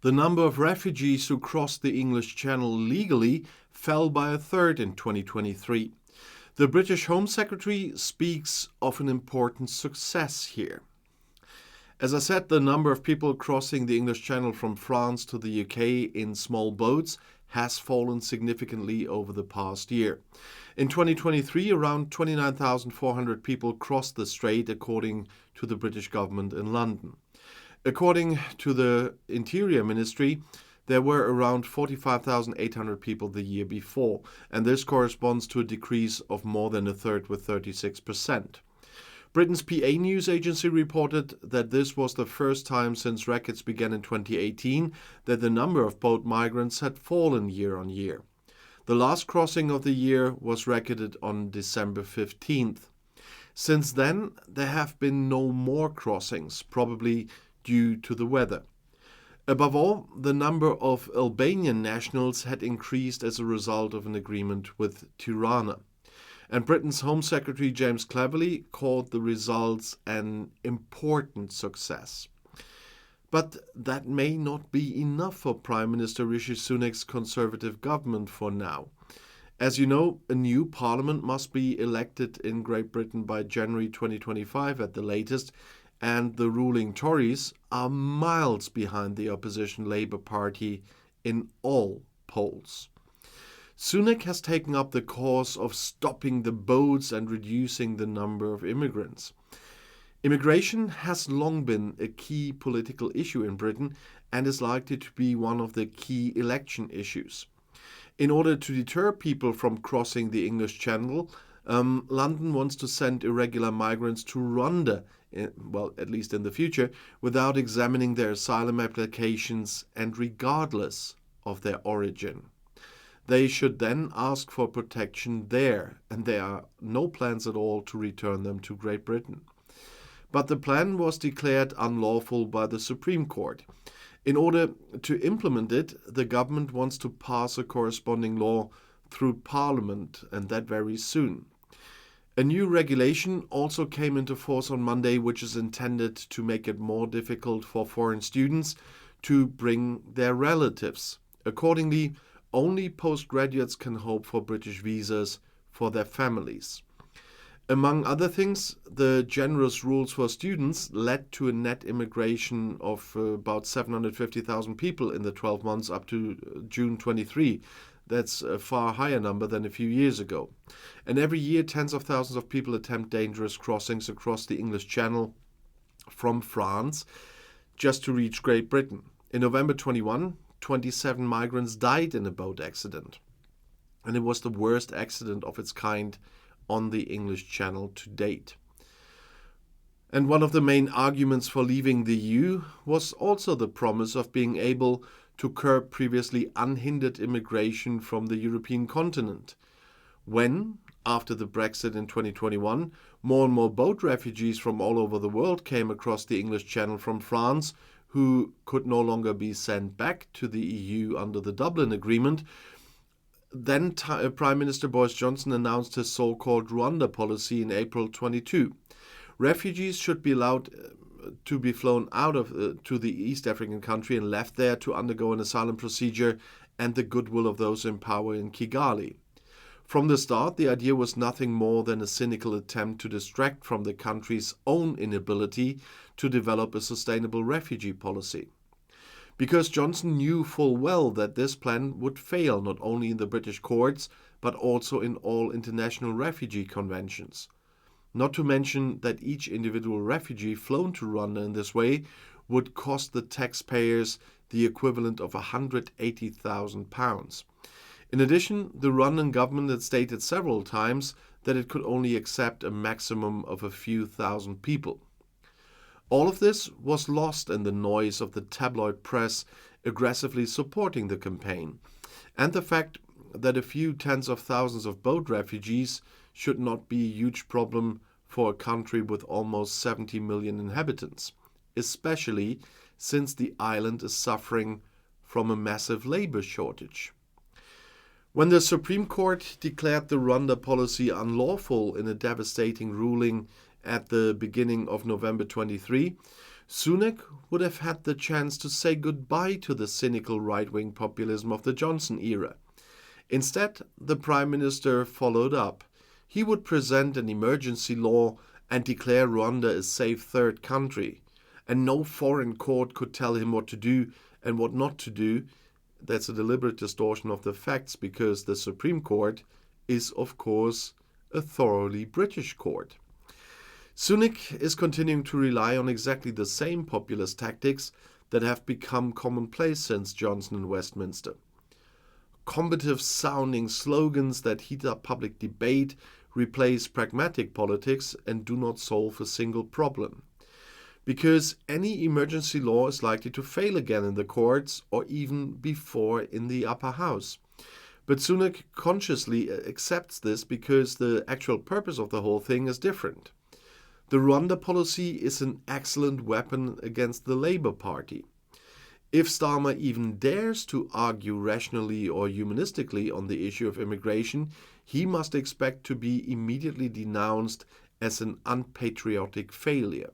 The number of refugees who crossed the English Channel legally fell by a third in 2023. The British Home Secretary speaks of an important success here. As I said, the number of people crossing the English Channel from France to the UK in small boats has fallen significantly over the past year. In 2023, around 29,400 people crossed the strait, according to the British government in London. According to the Interior Ministry, there were around 45,800 people the year before, and this corresponds to a decrease of more than a third, with 36%. Britain's PA news agency reported that this was the first time since records began in 2018 that the number of boat migrants had fallen year on year. The last crossing of the year was recorded on December 15th. Since then, there have been no more crossings, probably due to the weather. Above all, the number of Albanian nationals had increased as a result of an agreement with Tirana. And Britain's Home Secretary James Cleverly called the results an important success. But that may not be enough for Prime Minister Rishi Sunak's Conservative government for now. As you know, a new parliament must be elected in Great Britain by January 2025 at the latest, and the ruling Tories are miles behind the opposition Labour Party in all polls. Sunak has taken up the cause of stopping the boats and reducing the number of immigrants. Immigration has long been a key political issue in Britain and is likely to be one of the key election issues. In order to deter people from crossing the English Channel, London wants to send irregular migrants to Rwanda, at least in the future, without examining their asylum applications and regardless of their origin. They should then ask for protection there, and there are no plans at all to return them to Great Britain. But the plan was declared unlawful by the Supreme Court. In order to implement it, the government wants to pass a corresponding law through Parliament, and that very soon. A new regulation also came into force on Monday, which is intended to make it more difficult for foreign students to bring their relatives. Accordingly, only postgraduates can hope for British visas for their families. Among other things, the generous rules for students led to a net immigration of about 750,000 people in the 12 months up to June 23. That's a far higher number than a few years ago. And every year, tens of thousands of people attempt dangerous crossings across the English Channel from France just to reach Great Britain. In November 21, 27 migrants died in a boat accident. And it was the worst accident of its kind on the English Channel to date. And one of the main arguments for leaving the EU was also the promise of being able to curb previously unhindered immigration from the European continent. When, after the Brexit in 2021, more and more boat refugees from all over the world came across the English Channel from France, who could no longer be sent back to the EU under the Dublin Agreement, then Prime Minister Boris Johnson announced his so-called Rwanda policy in April 22. Refugees should be allowed to be flown out of to the East African country and left there to undergo an asylum procedure and the goodwill of those in power in Kigali. From the start, the idea was nothing more than a cynical attempt to distract from the country's own inability to develop a sustainable refugee policy. Because Johnson knew full well that this plan would fail not only in the British courts, but also in all international refugee conventions. Not to mention that each individual refugee flown to Rwanda in this way would cost the taxpayers the equivalent of £180,000. In addition, the Rwandan government had stated several times that it could only accept a maximum of a few thousand people. All of this was lost in the noise of the tabloid press aggressively supporting the campaign, and the fact that a few tens of thousands of boat refugees should not be a huge problem for a country with almost 70 million inhabitants, especially since the island is suffering from a massive labor shortage. When the Supreme Court declared the Rwanda policy unlawful in a devastating ruling at the beginning of November 23, Sunak would have had the chance to say goodbye to the cynical right-wing populism of the Johnson era. Instead, the Prime Minister followed up. He would present an emergency law and declare Rwanda a safe third country, and no foreign court could tell him what to do and what not to do. That's a deliberate distortion of the facts, because the Supreme Court is, of course, a thoroughly British court. Sunak is continuing to rely on exactly the same populist tactics that have become commonplace since Johnson and Westminster. Combative-sounding slogans that heat up public debate, replace pragmatic politics, and do not solve a single problem. Because any emergency law is likely to fail again in the courts, or even before in the upper house. But Sunak consciously accepts this because the actual purpose of the whole thing is different. The Rwanda policy is an excellent weapon against the Labour Party. If Starmer even dares to argue rationally or humanistically on the issue of immigration, he must expect to be immediately denounced as an unpatriotic failure.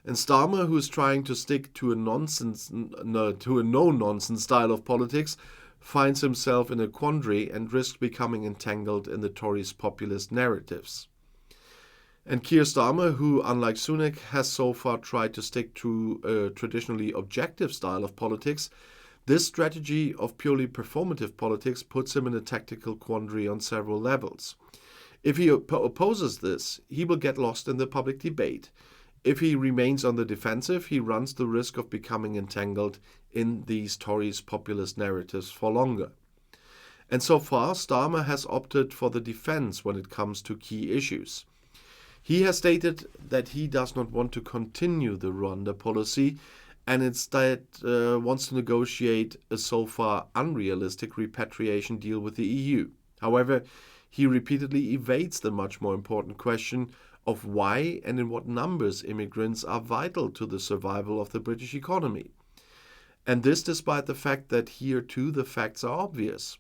And Starmer, who is trying to stick to a no-nonsense style of politics, finds himself in a quandary and risks becoming entangled in the Tories' populist narratives. And Keir Starmer, who, unlike Sunak, has so far tried to stick to a traditionally objective style of politics, this strategy of purely performative politics puts him in a tactical quandary on several levels. If he opposes this, he will get lost in the public debate. If he remains on the defensive, he runs the risk of becoming entangled in these Tories' populist narratives for longer. And so far, Starmer has opted for the defense when it comes to key issues. He has stated that he does not want to continue the Rwanda policy and instead wants to negotiate a so far unrealistic repatriation deal with the EU. However, he repeatedly evades the much more important question of why and in what numbers immigrants are vital to the survival of the British economy. And this despite the fact that here too the facts are obvious.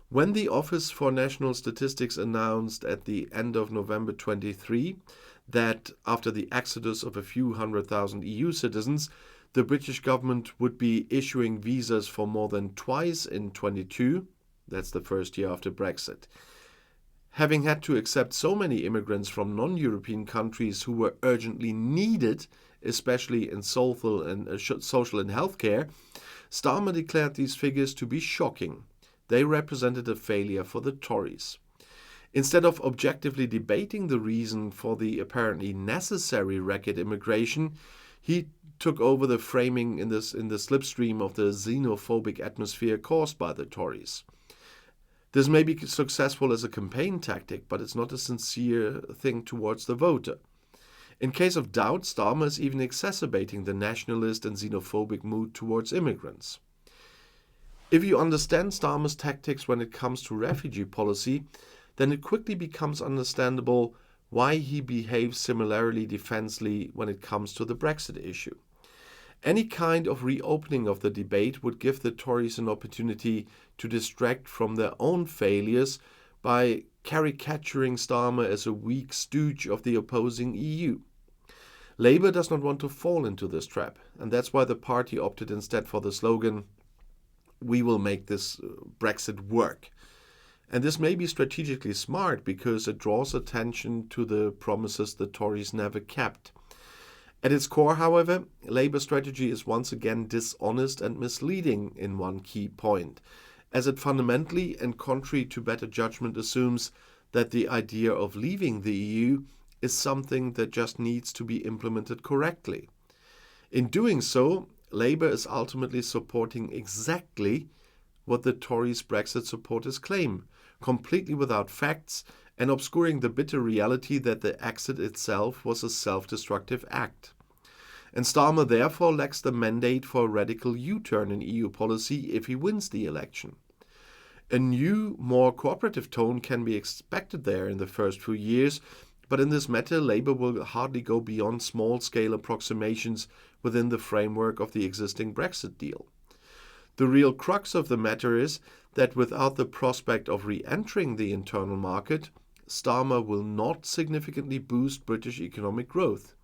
When the Office for National Statistics announced at the end of November 23 that after the exodus of a few 100,000 EU citizens, the British government would be issuing visas for more than twice in 22, that's the first year after Brexit. Having had to accept so many immigrants from non-European countries who were urgently needed, especially in social and healthcare, Starmer declared these figures to be shocking. They represented a failure for the Tories. Instead of objectively debating the reason for the apparently necessary racket immigration, he took over the framing in the slipstream of the xenophobic atmosphere caused by the Tories. This may be successful as a campaign tactic, but it's not a sincere thing towards the voter. In case of doubt, Starmer is even exacerbating the nationalist and xenophobic mood towards immigrants. If you understand Starmer's tactics when it comes to refugee policy, then it quickly becomes understandable why he behaves similarly defensively when it comes to the Brexit issue. Any kind of reopening of the debate would give the Tories an opportunity to distract from their own failures by caricaturing Starmer as a weak stooge of the opposing EU. Labour does not want to fall into this trap, and that's why the party opted instead for the slogan, "We will make this Brexit work." And this may be strategically smart because it draws attention to the promises the Tories never kept. At its core, however, Labour's strategy is once again dishonest and misleading in one key point, as it fundamentally and contrary to better judgment assumes that the idea of leaving the EU is something that just needs to be implemented correctly. In doing so, Labour is ultimately supporting exactly what the Tories' Brexit supporters claim, completely without facts and obscuring the bitter reality that the exit itself was a self-destructive act. And Starmer therefore lacks the mandate for a radical U-turn in EU policy if he wins the election. A new, more cooperative tone can be expected there in the first few years, but in this matter, Labour will hardly go beyond small-scale approximations within the framework of the existing Brexit deal. The real crux of the matter is that without the prospect of re-entering the internal market, Starmer will not significantly boost British economic growth.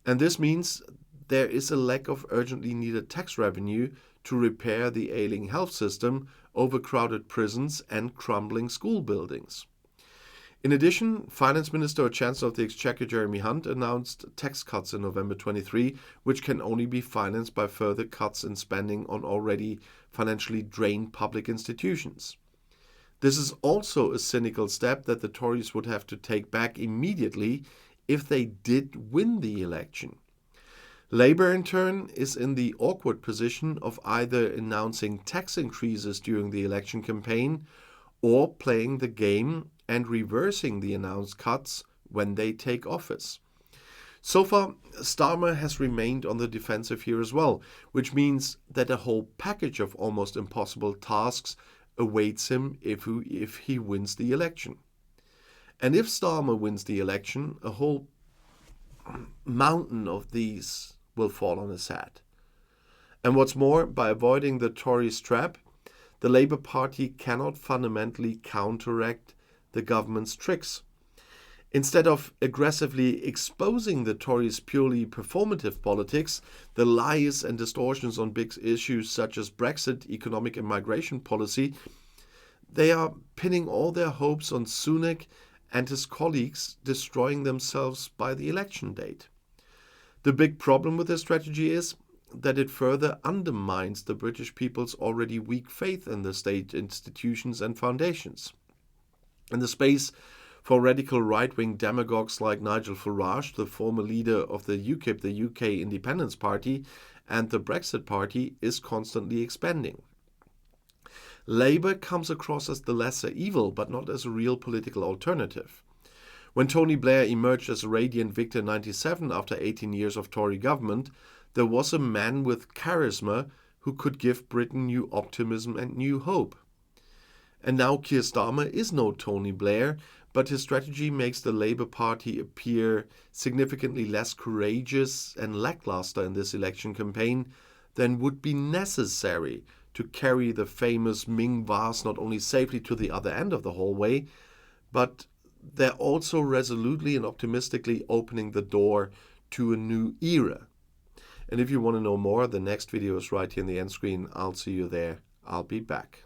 And this means there is a lack of urgently needed tax revenue to repair the ailing health system, overcrowded prisons, and crumbling school buildings. In addition, Finance Minister or Chancellor of the Exchequer Jeremy Hunt announced tax cuts in November 23, which can only be financed by further cuts in spending on already financially drained public institutions. This is also a cynical step that the Tories would have to take back immediately if they did win the election. Labour, in turn, is in the awkward position of either announcing tax increases during the election campaign or playing the game and reversing the announced cuts when they take office. So far, Starmer has remained on the defensive here as well, which means that a whole package of almost impossible tasks awaits him if he wins the election. And if Starmer wins the election, a whole mountain of these will fall on his head. And what's more, by avoiding the Tories' trap, the Labour Party cannot fundamentally counteract the government's tricks. Instead of aggressively exposing the Tories' purely performative politics, the lies and distortions on big issues such as Brexit, economic and migration policy, they are pinning all their hopes on Sunak and his colleagues destroying themselves by the election date. The big problem with this strategy is that it further undermines the British people's already weak faith in the state institutions and foundations. In the space for radical right-wing demagogues like Nigel Farage, the former leader of the UKIP, the UK Independence Party, and the Brexit Party, is constantly expanding. Labour comes across as the lesser evil, but not as a real political alternative. When Tony Blair emerged as a radiant victor in 1997 after 18 years of Tory government, there was a man with charisma who could give Britain new optimism and new hope. And now Keir Starmer is no Tony Blair, but his strategy makes the Labour Party appear significantly less courageous and lackluster in this election campaign than would be necessary to carry the famous Ming vase not only safely to the other end of the hallway, but they're also resolutely and optimistically opening the door to a new era. And if you want to know more, the next video is right here in the end screen. I'll see you there. I'll be back.